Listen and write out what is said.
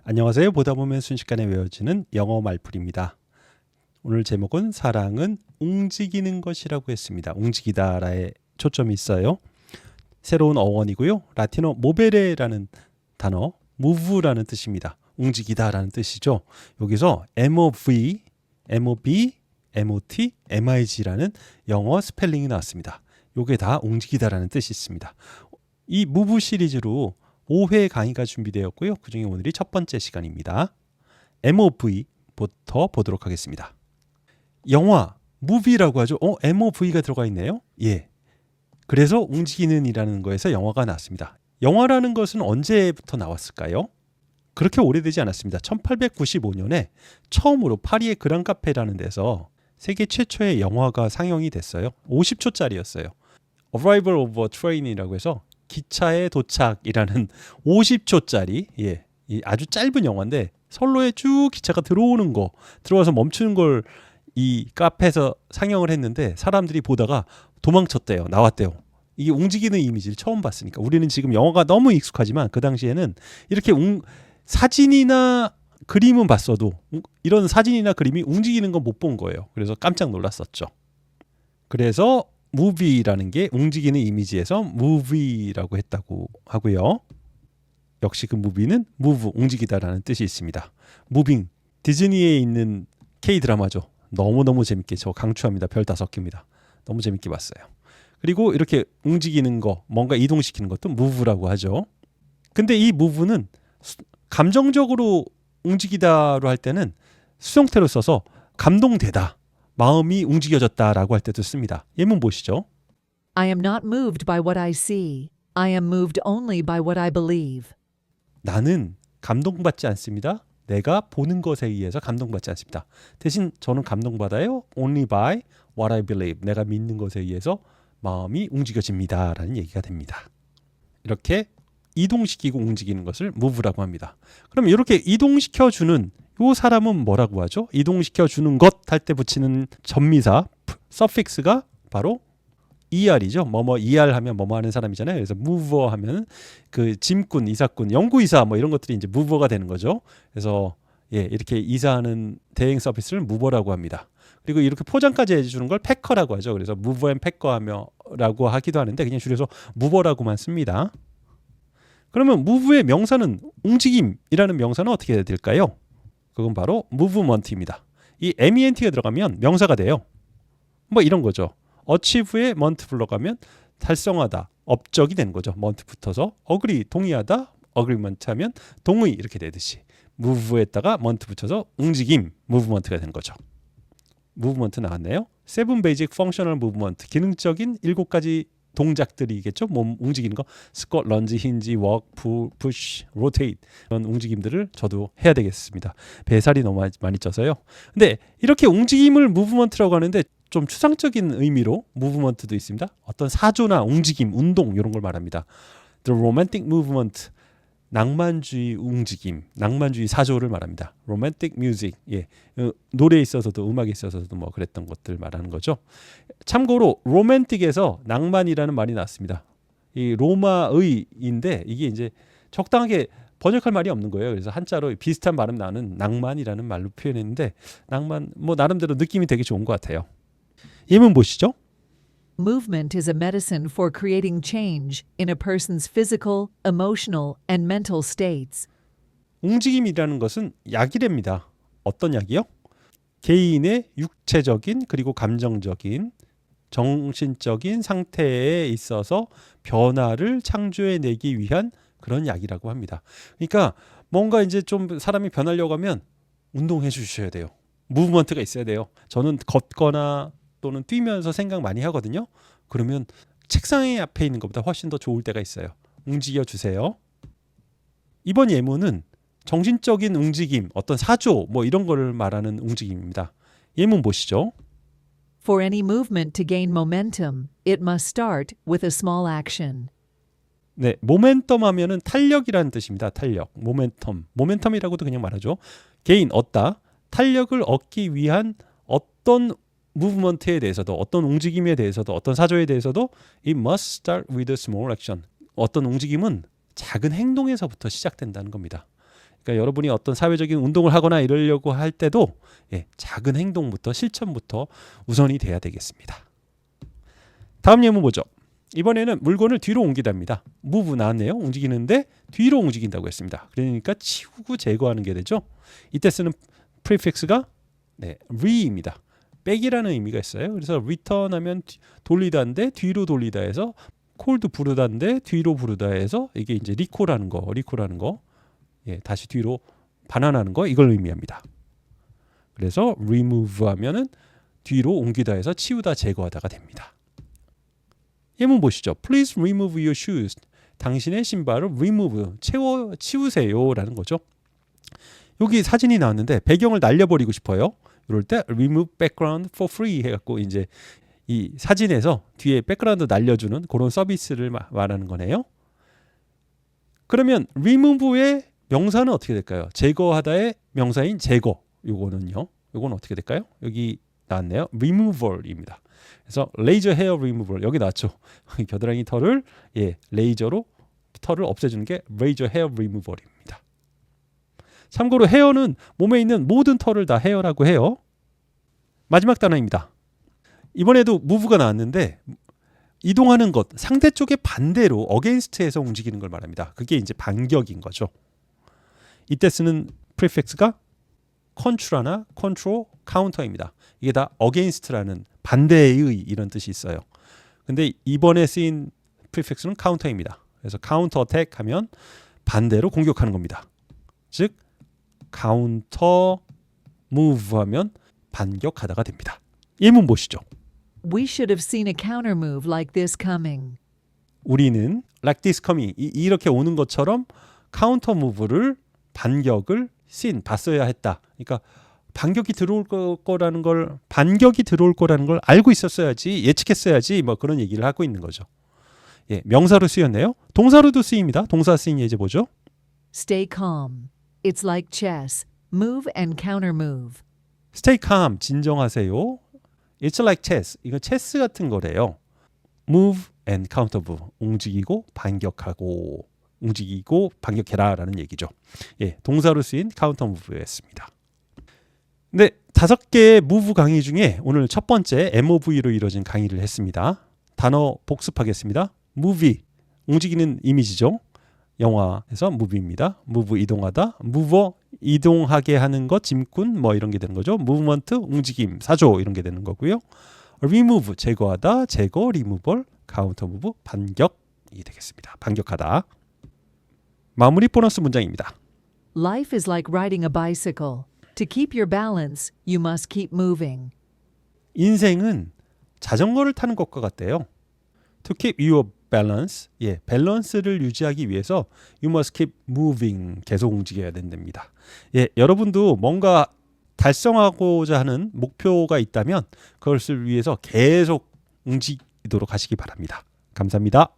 안녕하세요. 보다 보면 순식간에 외워지는 영어 말풀입니다. 오늘 제목은 사랑은 움직이는 것이라고 했습니다. 움직이다라에 초점이 있어요. 새로운 어원이고요. 라틴어 모베레라는 단어, move라는 뜻입니다. 움직이다라는 뜻이죠. 여기서 mov, mob, mot, mig라는 영어 스펠링이 나왔습니다. 요게 다 움직이다라는 뜻이 있습니다. 이 move 시리즈로 5회 강의가 준비되었고요. 그중에 오늘이 첫 번째 시간입니다. MOV부터 보도록 하겠습니다. 영화, movie라고 하죠. MOV가 들어가 있네요. 예. 그래서 움직이는 이라는 거에서 영화가 나왔습니다. 영화라는 것은 언제부터 나왔을까요? 그렇게 오래되지 않았습니다. 1895년에 처음으로 파리의 그랑카페라는 데서 세계 최초의 영화가 상영이 됐어요. 50초짜리였어요. Arrival of a Train이라고 해서 기차의 도착이라는 50초짜리 이 아주 짧은 영화인데 선로에 쭉 기차가 들어오는 거 들어와서 멈추는 걸 이 카페에서 상영을 했는데 사람들이 보다가 도망쳤대요. 나왔대요. 이게 움직이는 이미지를 처음 봤으니까 우리는 지금 영화가 너무 익숙하지만 그 당시에는 이렇게 사진이나 그림은 봤어도 이런 사진이나 그림이 움직이는 건 못 본 거예요. 그래서 깜짝 놀랐었죠. 그래서 movie라는 게 움직이는 이미지에서 movie라고 했다고 하고요. 역시 그 movie는 move, 움직이다라는 뜻이 있습니다. moving, 디즈니에 있는 K-드라마죠. 너무너무 재밌게 저 강추합니다. 별 5개입니다. 너무 재밌게 봤어요. 그리고 이렇게 움직이는 거, 뭔가 이동시키는 것도 move라고 하죠. 근데 이 move는 감정적으로 움직이다로 할 때는 수동태로 써서 감동되다. 마음이 움직여졌다라고 할 때도 씁니다. 예문 보시죠. I am not moved by what I see. I am moved only by what I believe. 나는 감동받지 않습니다. 내가 보는 것에 의해서 감동받지 않습니다. 대신 저는 감동받아요. Only by what I believe. 내가 믿는 것에 의해서 마음이 움직여집니다. 라는 얘기가 됩니다. 이렇게 이동시키고 움직이는 것을 move라고 합니다. 그럼 이렇게 이동시켜주는 이 사람은 뭐라고 하죠? 이동시켜주는 것 할 때 붙이는 전미사 suffix가 바로 ER이죠. 뭐뭐 ER 하면 뭐뭐 하는 사람이잖아요. 그래서 mover 하면 그 짐꾼, 이사꾼, 연구이사 뭐 이런 것들이 이제 mover가 되는 거죠. 그래서 이렇게 이사하는 대행 서비스를 mover라고 합니다. 그리고 이렇게 포장까지 해주는 걸 packer라고 하죠. 그래서 mover and packer 하며라고 하기도 하는데 그냥 줄여서 mover라고만 씁니다. 그러면 move의 명사는 움직임이라는 명사는 어떻게 해야 될까요? 그건 바로 movement입니다. 이 ment가 들어가면 명사가 돼요. 뭐 이런 거죠. achieve에 ment 불러가면 달성하다, 업적이 되는 거죠. ment 붙어서 agree, 동의하다, agreement 하면 동의 이렇게 되듯이 move에다가 ment 붙여서 움직임, movement가 되는 거죠. movement 나왔네요. seven basic functional movement, 기능적인 7가지 동작들이겠죠. 몸 움직이는 거, 스쿼트, 런지, 힌지, 웍, 푸시, 로테이트 이런 움직임들을 저도 해야 되겠습니다. 배살이 너무 많이 쪄서요. 근데 이렇게 움직임을 무브먼트라고 하는데 좀 추상적인 의미로 무브먼트도 있습니다. 어떤 사조나 움직임, 운동 이런 걸 말합니다. The romantic movement, 낭만주의 움직임, 낭만주의 사조를 말합니다. romantic music, 노래에 있어서도 음악에 있어서도 뭐 그랬던 것들 말하는 거죠. 참고로 romantic에서 낭만이라는 말이 나왔습니다. 이 로마의인데 이게 이제 적당하게 번역할 말이 없는 거예요. 그래서 한자로 비슷한 발음 나는 낭만이라는 말로 표현했는데 낭만 뭐 나름대로 느낌이 되게 좋은 것 같아요. 예문 보시죠. Movement is a medicine for creating change in a person's physical, emotional, and mental states. 움직임이라는 것은 약이랍니다. 어떤 약이요? 개인의 육체적인 그리고 감정적인 정신적인 상태에 있어서 변화를 창조해내기 위한 그런 약이라고 합니다. 그러니까 뭔가 이제 좀 사람이 변하려고 하면 운동해 주셔야 돼요. 무브먼트가 있어야 돼요. 저는 걷거나 또는 뛰면서 생각 많이 하거든요. 그러면 책상에 앞에 있는 것보다 훨씬 더 좋을 때가 있어요. 움직여 주세요. 이번 예문은 정신적인 움직임, 어떤 사조 뭐 이런 거를 말하는 움직임입니다. 예문 보시죠. For any movement to gain momentum, it must start with a small action. 네, 모멘텀 하면은 탄력이라는 뜻입니다. 탄력, 모멘텀이라고도 그냥 말하죠. 개인 얻다, 탄력을 얻기 위한 어떤 무브먼트에 대해서도 어떤 움직임에 대해서도 어떤 사조에 대해서도 it must start with a small action. 어떤 움직임은 작은 행동에서부터 시작된다는 겁니다. 그러니까 여러분이 어떤 사회적인 운동을 하거나 이러려고 할 때도 작은 행동부터 실천부터 우선이 돼야 되겠습니다. 다음 예문 보죠. 이번에는 물건을 뒤로 옮기답니다. move 나왔네요. 움직이는데 뒤로 움직인다고 했습니다. 그러니까 치우고 제거하는 게 되죠. 이때 쓰는 prefix가 re입니다. 백이라는 의미가 있어요. 그래서 return 하면 돌리다인데 뒤로 돌리다 해서 콜도 부르다인데 뒤로 부르다 해서 이게 이제 리콜하는 거. 다시 뒤로 반환하는 거 이걸 의미합니다. 그래서 remove 하면은 뒤로 옮기다 해서 치우다 제거하다가 됩니다. 예문 보시죠. Please remove your shoes. 당신의 신발을 remove, 치우세요라는 거죠. 여기 사진이 나왔는데 배경을 날려버리고 싶어요. 이럴 때 remove background for free 해갖고 이제 이 사진에서 뒤에 백그라운드 날려주는 그런 서비스를 말하는 거네요. 그러면 remove의 명사는 어떻게 될까요? 제거하다의 명사인 제거. 요거는 어떻게 될까요? 여기 나왔네요. removal입니다. 그래서 laser hair removal 여기 나왔죠. 겨드랑이 털을 레이저로 털을 없애주는 게 laser hair removal입니다. 참고로 헤어는 몸에 있는 모든 털을 다 헤어라고 해요. 마지막 단어입니다. 이번에도 move가 나왔는데 이동하는 것 상대 쪽의 반대로 against에서 움직이는 걸 말합니다. 그게 이제 반격인 거죠. 이때 쓰는 prefix가 contra나 control, counter입니다. 이게 다 against라는 반대의 이런 뜻이 있어요. 근데 이번에 쓰인 prefix는 counter입니다. 그래서 counter attack 하면 반대로 공격하는 겁니다. 즉 counter move 하면 반격하다가 됩니다. 예문 보시죠. We should have seen a counter move like this coming. 우리는 like this coming 이렇게 오는 것처럼 counter move를 반격을 봤어야 했다. 그러니까 반격이 들어올 거라는 걸 알고 있었어야지, 예측했어야지 뭐 그런 얘기를 하고 있는 거죠. 명사로 쓰였네요. 동사로도 쓰입니다. 동사 쓰인 예제 보죠. Stay calm. It's like chess. Move and counter move. Stay calm, 진정하세요. It's like chess. 이건 체스 같은 거래요. Move and counter move. 움직이고 반격하고 움직이고 반격해라라는 얘기죠. 동사로 쓰인 counter move였습니다. 네, 5개의 move 강의 중에 오늘 첫 번째 MOV로 이루어진 강의를 했습니다. 단어 복습하겠습니다. movie, 움직이는 이미지죠. 영화에서 movie입니다. move 이동하다, mover 이동하게 하는 것, 짐꾼 뭐 이런 게 되는 거죠. movement 움직임, 사조 이런 게 되는 거고요. remove 제거하다, 제거, removal, counter move 반격이 되겠습니다. 반격하다. 마무리 보너스 문장입니다. Life is like riding a bicycle. To keep your balance, you must keep moving. 인생은 자전거를 타는 것과 같대요. To keep your balance, 밸런스를 유지하기 위해서 you must keep moving, 계속 움직여야 된답니다. 여러분도 뭔가 달성하고자 하는 목표가 있다면 그것을 위해서 계속 움직이도록 하시기 바랍니다. 감사합니다.